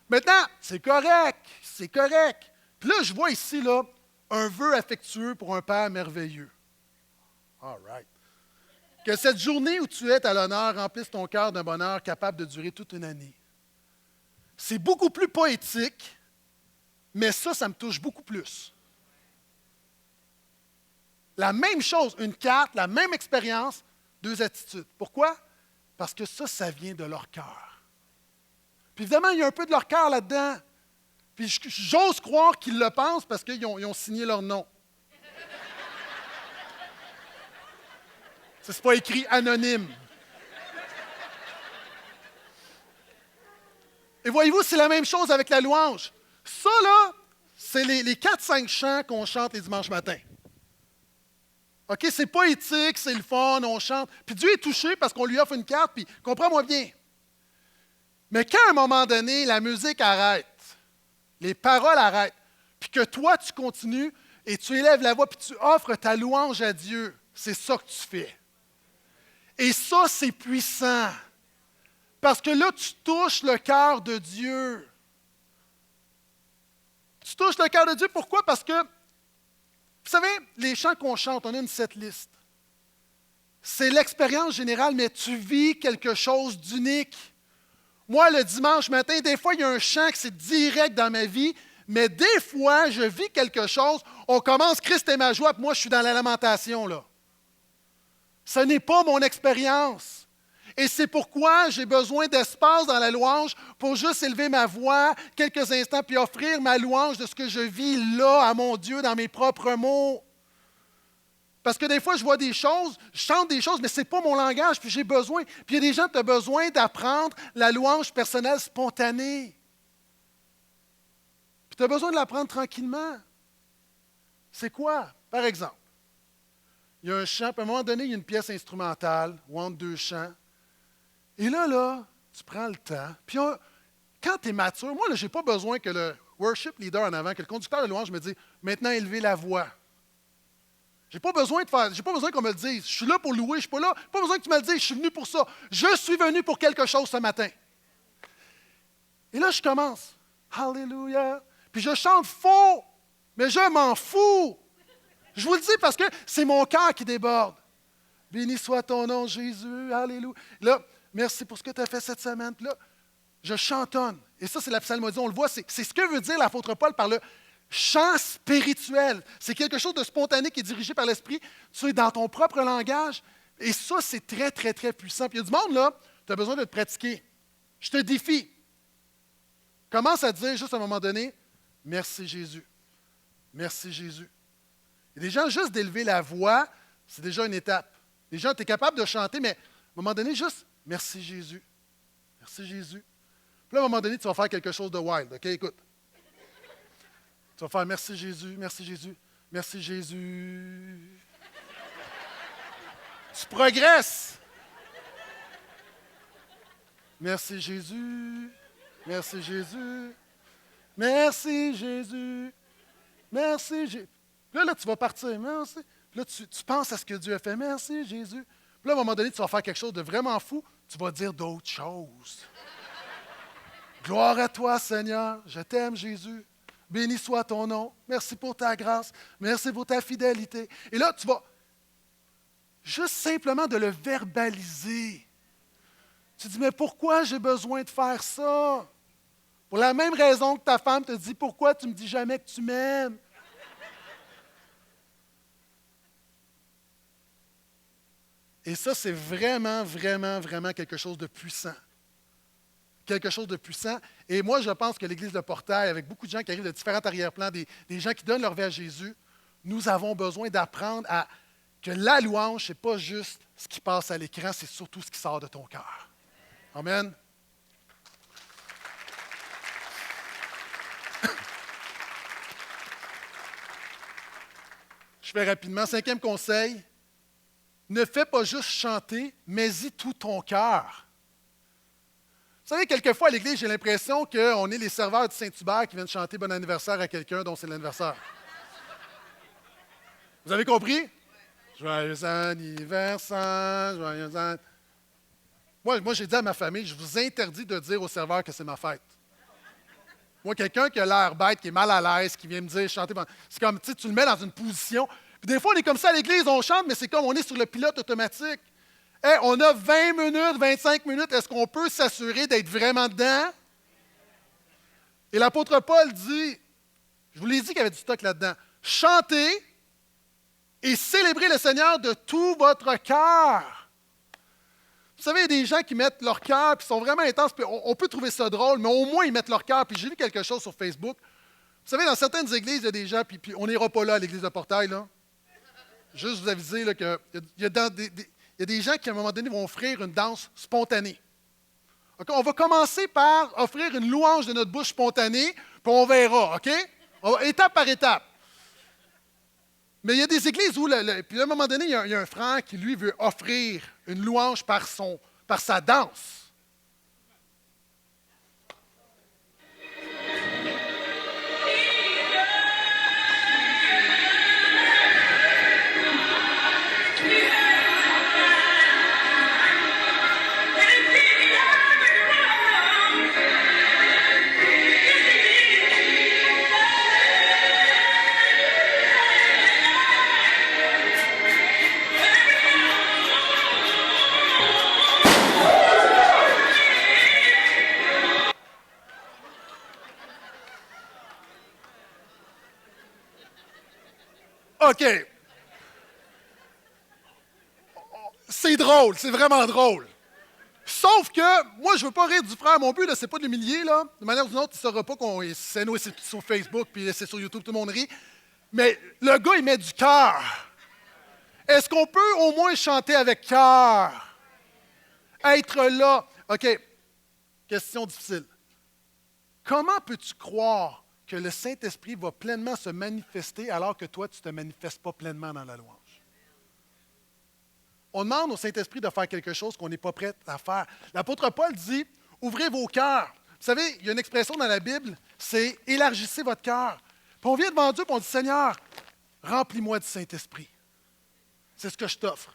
Maintenant, c'est correct, c'est correct. Puis là, je vois ici, là, un vœu affectueux pour un père merveilleux. All right. Que cette journée où tu es à l'honneur remplisse ton cœur d'un bonheur capable de durer toute une année. C'est beaucoup plus poétique, mais ça me touche beaucoup plus. La même chose, une carte, la même expérience, 2 attitudes. Pourquoi? Parce que ça vient de leur cœur. Puis évidemment, il y a un peu de leur cœur là-dedans. Puis j'ose croire qu'ils le pensent parce qu'ils ont signé leur nom. C'est pas écrit anonyme. Et voyez-vous, c'est la même chose avec la louange. Ça, là, c'est les 4-5 chants qu'on chante les dimanches matins. OK, c'est poétique, c'est le fun, on chante. Puis Dieu est touché parce qu'on lui offre une carte, puis comprends-moi bien. Mais quand à un moment donné, la musique arrête, les paroles arrêtent, puis que toi, tu continues et tu élèves la voix, puis tu offres ta louange à Dieu, c'est ça que tu fais. Et ça, c'est puissant. Parce que là, tu touches le cœur de Dieu. Tu touches le cœur de Dieu, pourquoi? Parce que, vous savez, les chants qu'on chante, on a une setlist. C'est l'expérience générale, mais tu vis quelque chose d'unique. Moi, le dimanche matin, des fois, il y a un chant qui c'est direct dans ma vie, mais des fois, je vis quelque chose, on commence Christ est ma joie, puis moi, je suis dans la lamentation, là. Ce n'est pas mon expérience. Et c'est pourquoi j'ai besoin d'espace dans la louange pour juste élever ma voix quelques instants puis offrir ma louange de ce que je vis là à mon Dieu dans mes propres mots. Parce que des fois, je vois des choses, je chante des choses, mais ce n'est pas mon langage, puis j'ai besoin. Puis il y a des gens qui ont besoin d'apprendre la louange personnelle spontanée. Puis tu as besoin de l'apprendre tranquillement. C'est quoi? Par exemple, il y a un chant, puis à un moment donné, il y a une pièce instrumentale, ou entre 2 chants. Et là, tu prends le temps. Puis quand tu es mature, moi, je n'ai pas besoin que le worship leader en avant, que le conducteur de louange me dise « Maintenant, élevez la voix ». J'ai pas besoin qu'on me le dise. Je suis là pour louer, je suis pas là. Pas besoin que tu me le dises, je suis venu pour ça. Je suis venu pour quelque chose ce matin. Et là, je commence. Alléluia. puis je chante faux, mais je m'en fous. Je vous le dis parce que c'est mon cœur qui déborde. Béni soit ton nom, Jésus, alléluia. Là, merci pour ce que tu as fait cette semaine. Là, je chantonne. Et ça, c'est la psalmodie. On le voit, c'est ce que veut dire l'apôtre Paul par le chant spirituel. C'est quelque chose de spontané qui est dirigé par l'Esprit. Tu es dans ton propre langage. Et ça, c'est très, très, très puissant. Puis il y a du monde, là, tu as besoin de te pratiquer. Je te défie. Commence à dire juste à un moment donné, merci Jésus. Merci Jésus. Il y a des gens, juste d'élever la voix, c'est déjà une étape. Les gens, tu es capable de chanter, mais à un moment donné, juste merci Jésus. Merci Jésus. Puis là, à un moment donné, tu vas faire quelque chose de wild. OK, écoute. Tu vas faire merci Jésus, merci Jésus, merci Jésus. Tu progresses. Merci Jésus, merci Jésus, merci Jésus, merci Jésus. Puis là, tu vas partir, merci. Puis là, tu penses à ce que Dieu a fait, merci Jésus. Puis là, à un moment donné, tu vas faire quelque chose de vraiment fou, tu vas dire d'autres choses. Gloire à toi, Seigneur, je t'aime, Jésus. Béni soit ton nom. Merci pour ta grâce. Merci pour ta fidélité. Et là, tu vas juste simplement de le verbaliser. Tu dis, mais pourquoi j'ai besoin de faire ça? Pour la même raison que ta femme te dit, pourquoi tu ne me dis jamais que tu m'aimes? Et ça, c'est vraiment, vraiment, vraiment quelque chose de puissant. Quelque chose de puissant. Et moi, je pense que l'Église de Portail, avec beaucoup de gens qui arrivent de différents arrière-plans, des gens qui donnent leur vie à Jésus, nous avons besoin d'apprendre que la louange, ce n'est pas juste ce qui passe à l'écran, c'est surtout ce qui sort de ton cœur. Amen. Je fais rapidement. 5e conseil, ne fais pas juste chanter, mais y tout ton cœur. Vous savez, quelquefois à l'Église, j'ai l'impression qu'on est les serveurs du Saint-Hubert qui viennent chanter bon anniversaire à quelqu'un dont c'est l'anniversaire. Vous avez compris? Joyeux anniversaire, joyeux anniversaire. Moi, j'ai dit à ma famille, je vous interdis de dire au serveur que c'est ma fête. Moi, quelqu'un qui a l'air bête, qui est mal à l'aise, qui vient me dire chanter, c'est comme, tu le mets dans une position. Puis des fois, on est comme ça à l'Église, on chante, mais c'est comme on est sur le pilote automatique. Hey, on a 20 minutes, 25 minutes, est-ce qu'on peut s'assurer d'être vraiment dedans? Et l'apôtre Paul dit, je vous l'ai dit qu'il y avait du stock là-dedans, chantez et célébrez le Seigneur de tout votre cœur. Vous savez, il y a des gens qui mettent leur cœur, puis sont vraiment intenses, puis on peut trouver ça drôle, mais au moins ils mettent leur cœur. Puis j'ai vu quelque chose sur Facebook. Vous savez, dans certaines églises, il y a des gens, puis on n'ira pas là à l'église de Portail, là. Juste vous aviser là, qu'il y a des gens qui, à un moment donné, vont offrir une danse spontanée. Okay? On va commencer par offrir une louange de notre bouche spontanée, puis on verra, OK? Étape par étape. Mais il y a des églises où, puis à un moment donné, il y a un frère qui, lui, veut offrir une louange par sa danse. OK. C'est drôle, c'est vraiment drôle. Sauf que, moi, je ne veux pas rire du frère. Mon but, ce n'est pas de l'humilier, là. De manière ou d'une autre, il ne saura pas c'est sur Facebook, puis c'est sur YouTube, tout le monde rit. Mais le gars, il met du cœur. Est-ce qu'on peut au moins chanter avec cœur? Être là. OK. Question difficile. Comment peux-tu croire que le Saint-Esprit va pleinement se manifester alors que toi, tu ne te manifestes pas pleinement dans la louange? On demande au Saint-Esprit de faire quelque chose qu'on n'est pas prêt à faire. L'apôtre Paul dit, ouvrez vos cœurs. Vous savez, il y a une expression dans la Bible, c'est élargissez votre cœur. Puis on vient devant Dieu et on dit, Seigneur, remplis-moi du Saint-Esprit. C'est ce que je t'offre.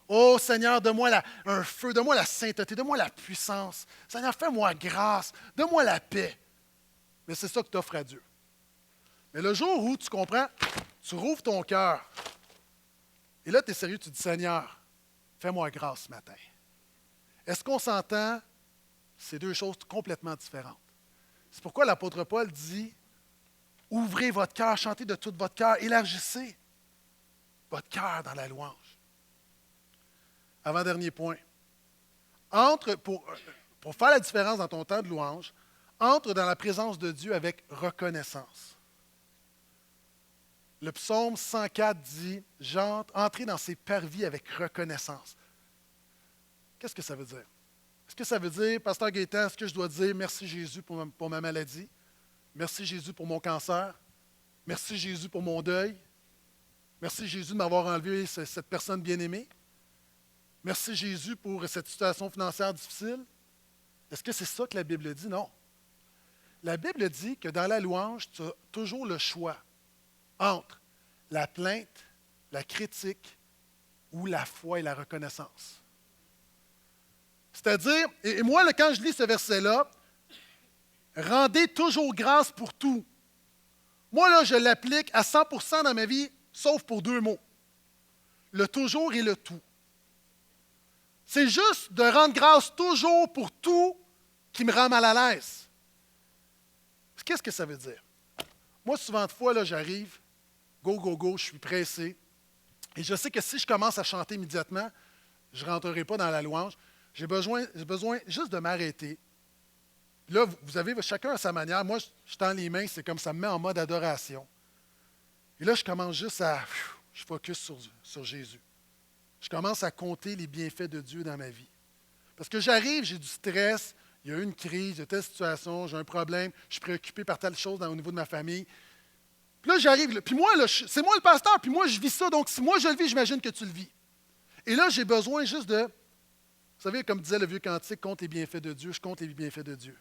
Oh Seigneur, donne-moi un feu, donne-moi la sainteté, donne-moi la puissance. Seigneur, fais-moi grâce, donne-moi la paix. Mais c'est ça que tu offres à Dieu. Mais le jour où tu comprends, tu rouvres ton cœur. Et là, tu es sérieux, tu dis, Seigneur, fais-moi grâce ce matin. Est-ce qu'on s'entend? C'est deux choses complètement différentes. C'est pourquoi l'apôtre Paul dit, ouvrez votre cœur, chantez de tout votre cœur, élargissez votre cœur dans la louange. Avant-dernier point. Pour faire la différence dans ton temps de louange, entre dans la présence de Dieu avec reconnaissance. Le psaume 104 dit, entrez dans ses parvis avec reconnaissance. Qu'est-ce que ça veut dire? Est-ce que ça veut dire, Pasteur Gaétan, est-ce que je dois dire merci Jésus pour ma maladie? Merci Jésus pour mon cancer? Merci Jésus pour mon deuil? Merci Jésus de m'avoir enlevé cette personne bien-aimée? Merci Jésus pour cette situation financière difficile? Est-ce que c'est ça que la Bible dit? Non. La Bible dit que dans la louange, tu as toujours le choix entre la plainte, la critique ou la foi et la reconnaissance. C'est-à-dire, et moi, là, quand je lis ce verset-là, rendez toujours grâce pour tout. Moi, là, je l'applique à 100% dans ma vie, sauf pour deux mots. Le toujours et le tout. C'est juste de rendre grâce toujours pour tout qui me rend mal à l'aise. Qu'est-ce que ça veut dire? Moi, souvent de fois, là, j'arrive, go, je suis pressé. Et je sais que si je commence à chanter immédiatement, je ne rentrerai pas dans la louange. J'ai besoin juste de m'arrêter. Là, vous avez chacun à sa manière. Moi, je tends les mains, c'est comme ça me met en mode adoration. Et là, je commence juste je focus sur Jésus. Je commence à compter les bienfaits de Dieu dans ma vie. Parce que j'arrive, j'ai du stress, il y a eu une crise, il y a telle situation, j'ai un problème, je suis préoccupé par telle chose au niveau de ma famille. Puis là, j'arrive, puis moi, là, c'est moi le pasteur, puis moi, je vis ça, donc si moi je le vis, j'imagine que tu le vis. Et là, j'ai besoin juste de, vous savez, comme disait le vieux cantique, compte les bienfaits de Dieu, je compte les bienfaits de Dieu.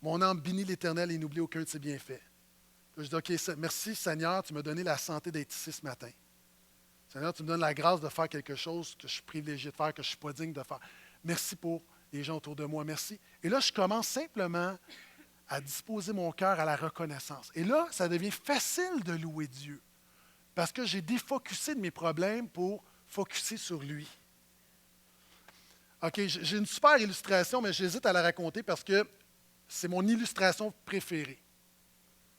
Mon âme bénit l'Éternel et n'oublie aucun de ses bienfaits. Puis je dis, OK, merci Seigneur, tu m'as donné la santé d'être ici ce matin. Seigneur, tu me donnes la grâce de faire quelque chose que je suis privilégié de faire, que je ne suis pas digne de faire. Merci pour les gens autour de moi, merci. Et là, je commence simplement à disposer mon cœur à la reconnaissance. Et là, ça devient facile de louer Dieu, parce que j'ai défocusé de mes problèmes pour focusser sur lui. OK, j'ai une super illustration, mais j'hésite à la raconter parce que c'est mon illustration préférée.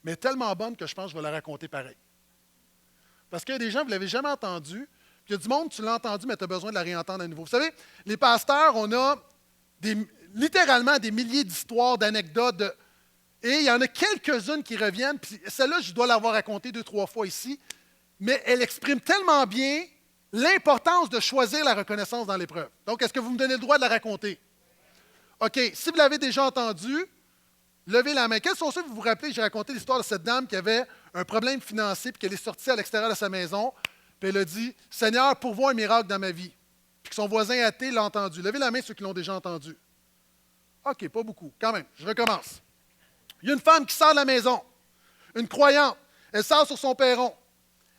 Mais tellement bonne que je pense que je vais la raconter pareil. Parce qu'il y a des gens, vous ne l'avez jamais entendu, puis il y a du monde, tu l'as entendu, mais tu as besoin de la réentendre à nouveau. Vous savez, les pasteurs, on a littéralement des milliers d'histoires, d'anecdotes, et il y en a quelques-unes qui reviennent, puis celle-là, je dois l'avoir racontée 2-3 fois ici, mais elle exprime tellement bien l'importance de choisir la reconnaissance dans l'épreuve. Donc, est-ce que vous me donnez le droit de la raconter? OK, si vous l'avez déjà entendu, levez la main. Quels sont ceux que vous vous rappelez? J'ai raconté l'histoire de cette dame qui avait un problème financier puis qu'elle est sortie à l'extérieur de sa maison. Puis elle a dit, « Seigneur, pourvois un miracle dans ma vie. » Puis que son voisin athée l'a entendu. Levez la main ceux qui l'ont déjà entendu. OK, pas beaucoup. Quand même, je recommence. Il y a une femme qui sort de la maison, une croyante. Elle sort sur son perron.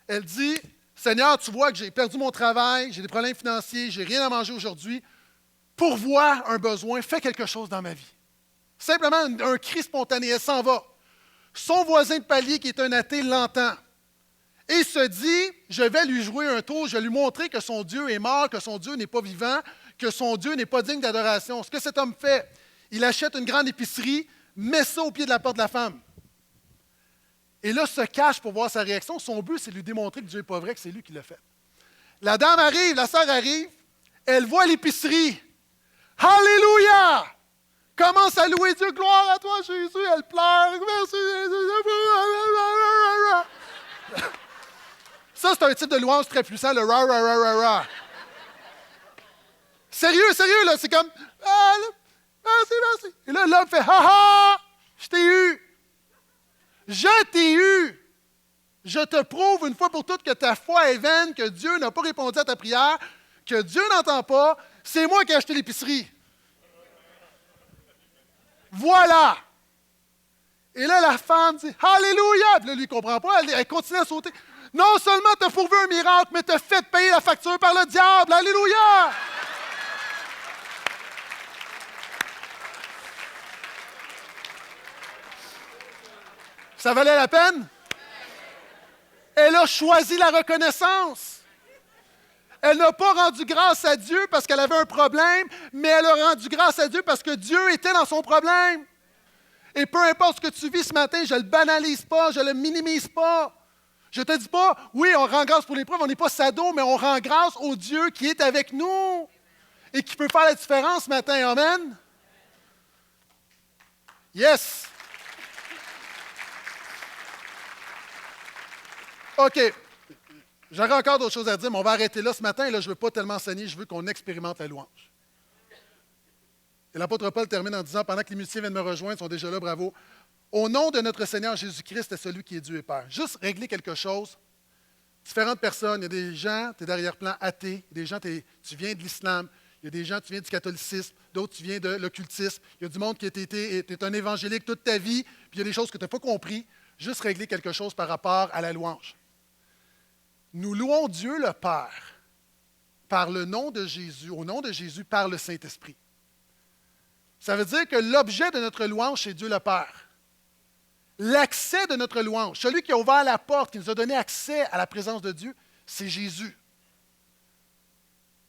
Elle dit, « Seigneur, tu vois que j'ai perdu mon travail, j'ai des problèmes financiers, j'ai rien à manger aujourd'hui. Pourvois un besoin, fais quelque chose dans ma vie. » Simplement un cri spontané, elle s'en va. Son voisin de palier, qui est un athée, l'entend. Et se dit, je vais lui jouer un tour, je vais lui montrer que son Dieu est mort, que son Dieu n'est pas vivant, que son Dieu n'est pas digne d'adoration. Ce que cet homme fait, il achète une grande épicerie, met ça au pied de la porte de la femme. Et là, se cache pour voir sa réaction. Son but, c'est de lui démontrer que Dieu n'est pas vrai, que c'est lui qui l'a fait. La dame arrive, la sœur arrive, elle voit l'épicerie. Alléluia! Commence à louer Dieu, gloire à toi Jésus, elle pleure, merci Jésus. Ça, c'est un type de louange très puissant, le ra, ra, ra, ra, ra. Sérieux, là, c'est comme, merci. Et là, l'homme fait, ha ha, je t'ai eu. Je t'ai eu. Je te prouve une fois pour toutes que ta foi est vaine, que Dieu n'a pas répondu à ta prière, que Dieu n'entend pas. C'est moi qui ai acheté l'épicerie. Voilà! Et là, la femme dit « Alléluia! » Puis là, lui, il ne comprend pas. Elle continue à sauter. Non seulement tu as pourvu un miracle, mais tu as fait payer la facture par le diable. Alléluia! Ça valait la peine? Elle a choisi la reconnaissance. Elle n'a pas rendu grâce à Dieu parce qu'elle avait un problème, mais elle a rendu grâce à Dieu parce que Dieu était dans son problème. Et peu importe ce que tu vis ce matin, je ne le banalise pas, je ne le minimise pas. Je ne te dis pas, oui, on rend grâce pour l'épreuve, on n'est pas sado, mais on rend grâce au Dieu qui est avec nous et qui peut faire la différence ce matin. Amen? Yes! OK. J'aurais encore d'autres choses à dire, mais on va arrêter là ce matin. Et là, je ne veux pas tellement enseigner, je veux qu'on expérimente la louange. Et l'apôtre Paul termine en disant, pendant que les musiciens viennent me rejoindre, ils sont déjà là, bravo. Au nom de notre Seigneur Jésus-Christ, est celui qui est Dieu et Père. Juste régler quelque chose. Différentes personnes, il y a des gens, tu es d'arrière-plan athée, il y a des gens, tu viens de l'islam, il y a des gens, tu viens du catholicisme, d'autres, tu viens de l'occultisme, il y a du monde qui est un évangélique toute ta vie, puis il y a des choses que tu n'as pas compris. Juste régler quelque chose par rapport à la louange. Nous louons Dieu le Père par le nom de Jésus, au nom de Jésus, par le Saint-Esprit. Ça veut dire que l'objet de notre louange, c'est Dieu le Père. L'accès de notre louange, celui qui a ouvert la porte, qui nous a donné accès à la présence de Dieu, c'est Jésus.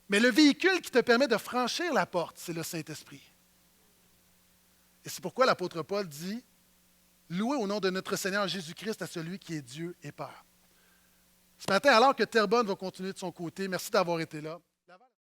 Mais le véhicule qui te permet de franchir la porte, c'est le Saint-Esprit. Et c'est pourquoi l'apôtre Paul dit, « Louez au nom de notre Seigneur Jésus-Christ à celui qui est Dieu et Père. » Ce matin, alors que Terrebonne va continuer de son côté, merci d'avoir été là.